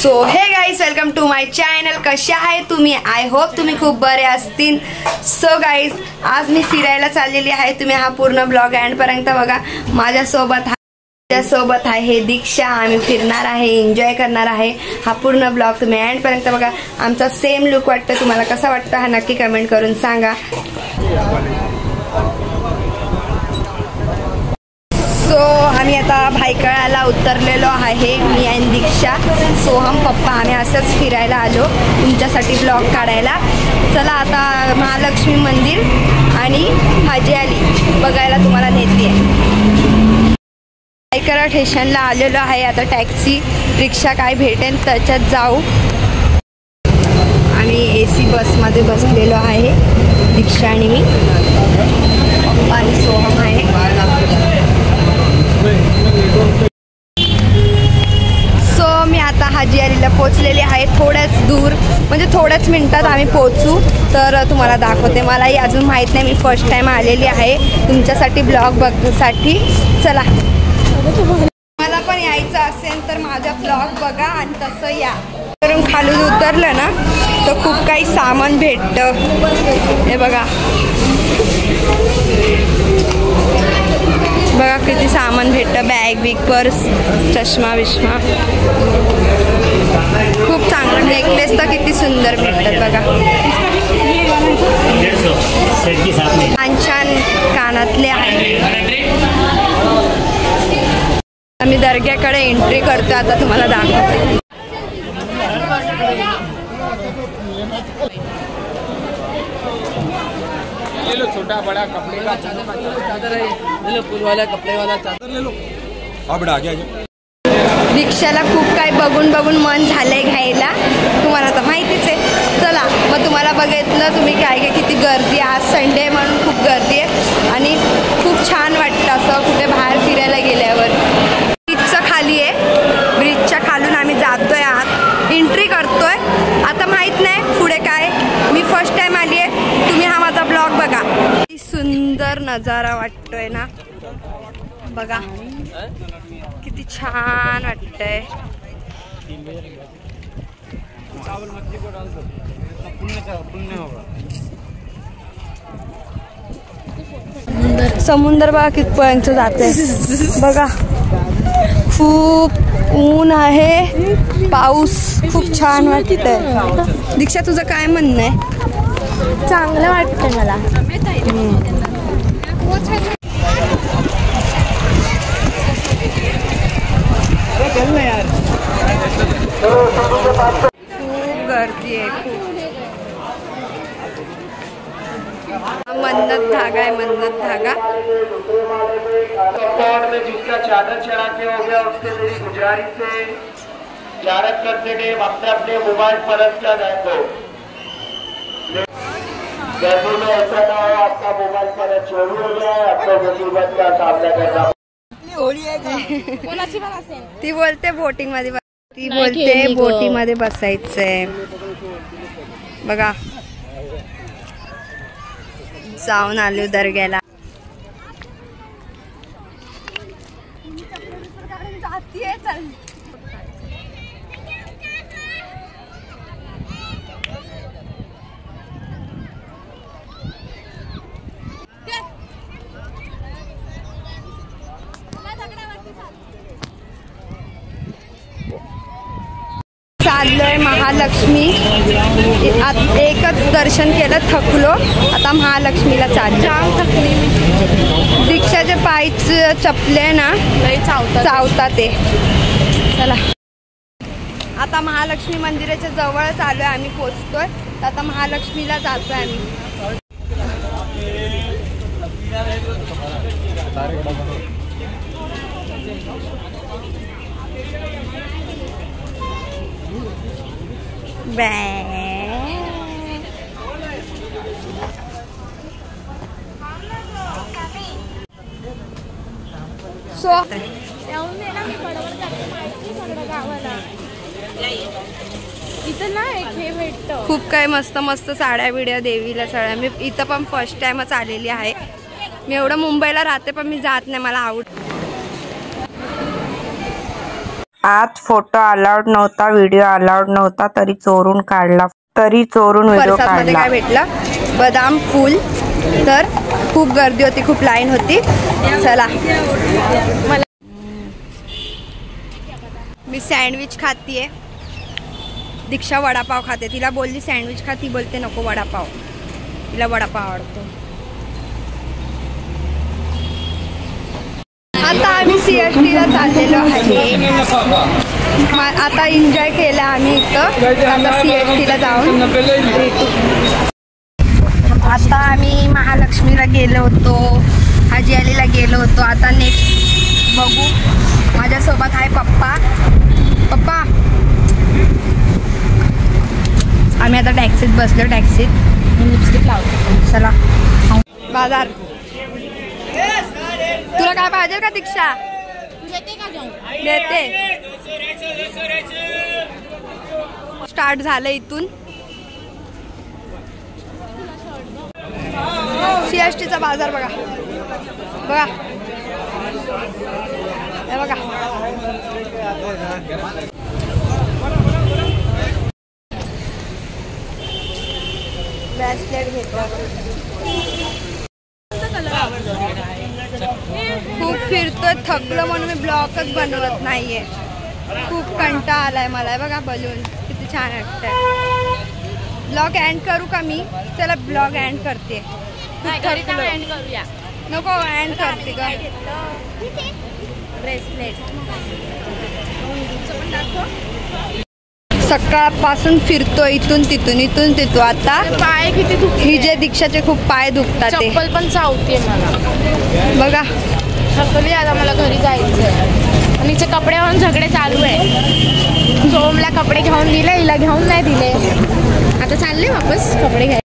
So hey guys welcome to my channel. कशा आहे तुम्ही? आय होप तुम्ही खूप बरे असतील. सो गाईज आज मी फिरायला चाललेली आहे. तुम्ही हा पूर्ण ब्लॉग एंड पर्यंत बघा. माझ्यासोबत आहे दीक्षा. आम्ही फिरणार आहे, एन्जॉय करणार आहे. हा पूर्ण ब्लॉग तुम्ही एंड पर्यंत बघा. आमचा सेम लुक वाटतं, तुम्हाला कसा वाटतं हा नक्की कमेंट करून सांगा. सो आम्ही आता भायखळ्याला उतरलेलो आहे, मी आणि दीक्षा, सोहम, पप्पा. आम्ही असंच फिरायला आलो तुमच्यासाठी ब्लॉग काढायला. चला आता महालक्ष्मी मंदिर आणि हाजी अली बघायला तुम्हाला नेते. भायखळा स्टेशनला आलेलो आहे. आता टॅक्सी रिक्षा काय भेटेल त्याच्यात जाऊ. आणि AC बसमध्ये बसलेलो आहे दीक्षा आणि मी. पप्पा आणि सोहम आहे. सो मी आता हाजी अलीला पोचलेले आहे. थोड्याच दूर म्हणजे थोड्याच मिनिटात आम्ही पोचू. तर तुम्हाला दाखवते. मलाही अजून माहीत नाही, मी फर्स्ट टाइम आलेली आहे तुमच्यासाठी ब्लॉग बघण्यासाठी. चला, मला पण यायचं असेल तर माझा ब्लॉग बघा आणि तसं या. करून खालून उतरलं ना तर खूप काही सामान भेटतं. हे बघा बघा किती सामान भेटतं. बॅग बिग, पर्स, चष्मा विष्मा. खूप चांगलं. नेकलेस तर किती सुंदर भेटतात बघा. छान छान कानातले आहेत. आम्ही दर्ग्याकडे एंट्री करतो. आता तुम्हाला दाखवते. ले लो छोटा बड़ा कपड़े का चादर है, ले लो फूल वाला कपड़े वाला चादर ले लो. बड़ा आ गया. रिक्षाला खूप काय बघून बघून मन झालंय घ्यायला. तुम्हाला तर माहितीच आहे. चला मग तुम्हाला बघितलं तुम्ही काय काय किती गर्दी. आज संडे म्हणून खूप गर्दी आहे आणि खूप छान वाटतं असं कुठे बाहेर फिरायला गेल्यावर. ब्रिजच्या खाली आहे. ब्रिजच्या खालून आम्ही जातोय, आत एंट्री करतोय. आता माहित नाही पुढे काय. मी फर्स्ट टाइम आली आहे. तुम्ही हा माझा ब्लॉग बघा. किती सुंदर नजारा वाटतोय ना बघा. किती छान वाटतंय. समुद्र बघा कितपर्यंत जाते बघा. खूप ऊन आहे, पाऊस. खूप छान वाटतंय. दीक्षा तुझं काय म्हणणं आहे? चांगलं वाटतं मला. खूप गर्दी आहे. खूप मन्नत धागा आहे, मन्नत धागा. में जिसका चादर चढ़ा के हो गया उससे मेरी गुजारिश है, चारक करते टाइम अपने अपने मोबाइल परत का ध्यान दो. जैसे में ऐसा ना हो आपका मोबाइल परत चोरी हो गया है, आपको मुसीबत का सामना करना. ती बोलते बोटिंग मध्ये, ती बोलते बोटिंग मध्ये बसायचंय बघा. जाऊन आलो दर्ग्याला. चाललोय महालक्ष्मी. एकच दर्शन केलं, थकलो. आता महालक्ष्मीला चाललो. दीक्षाचे पायच चपले ना चावता ते. चला आता महालक्ष्मी मंदिराच्या जवळच आलोय आम्ही. पोचतोय आता महालक्ष्मीला जातोय आम्ही. सो इथं ना एक हे भेटतं. खूप काय मस्त मस्त साड्या बिड्या देवीला साड्या. मी इथं पण फर्स्ट टाइमच आलेली आहे. मी एवढं मुंबईला राहते पण मी जात नाही, मला आवडत. आत फोटो अलाउड नव्हता, व्हिडिओ अलाउड नव्हता, तरी चोरून व्हिडिओ प्रसादमध्ये काढला. काय भेटलं? बदाम फूल. तर खूप गर्दी होती, खूप लाईन होती. चला मी सँडविच खातीये. दीक्षा वडापाव खाते. तिला बोलली सँडविच खा, ती बोलते नको वडापाव. तिला वडापाव आवडतो. आता आम्ही CSTला चाललेलो आहे. आता एन्जॉय केला आम्ही इथं. आता CSTला जाऊन आता आम्ही महालक्ष्मीला गेलो होतो, हाजी अलीला गेलो होतो. आता नेक्स्ट बघू. माझ्यासोबत आहे पप्पा. आम्ही आता टॅक्सीत बसलो. टॅक्सीत लिपस्टिक लावतो. चला बाजार. तुला काय पाहिजे का दीक्षा? देते. स्टार्ट झालं इथून. CSTचा बाजार बघा बघा हे बघा. ब्रेसलेट घेतलं. खूप फिरतोय, थकलो म्हणून मी ब्लॉगच बनवत नाहीये. खूप कंटाळा आलाय मला. बघा बलून किती छान वाटतंय. ब्लॉग एंड करू का मी? चला ब्लॉग एंड करते. नको एंड करते का? ब्रेसलेट सकाळपासून फिरतो इथून तिथून. आता पाय किती दुखते. हिजे दीक्षाचे खूप पाय दुखतात. ते चप्पल पण चावते मला. बघा थकली आता, मला घरी जायचंय. आणि हिचे कपड्यावरून झगडे चालू आहे. सोमला कपडे घेऊन दिले, हिला घेऊन नाही दिले. आता चालले वापस कपडे घ्यायला.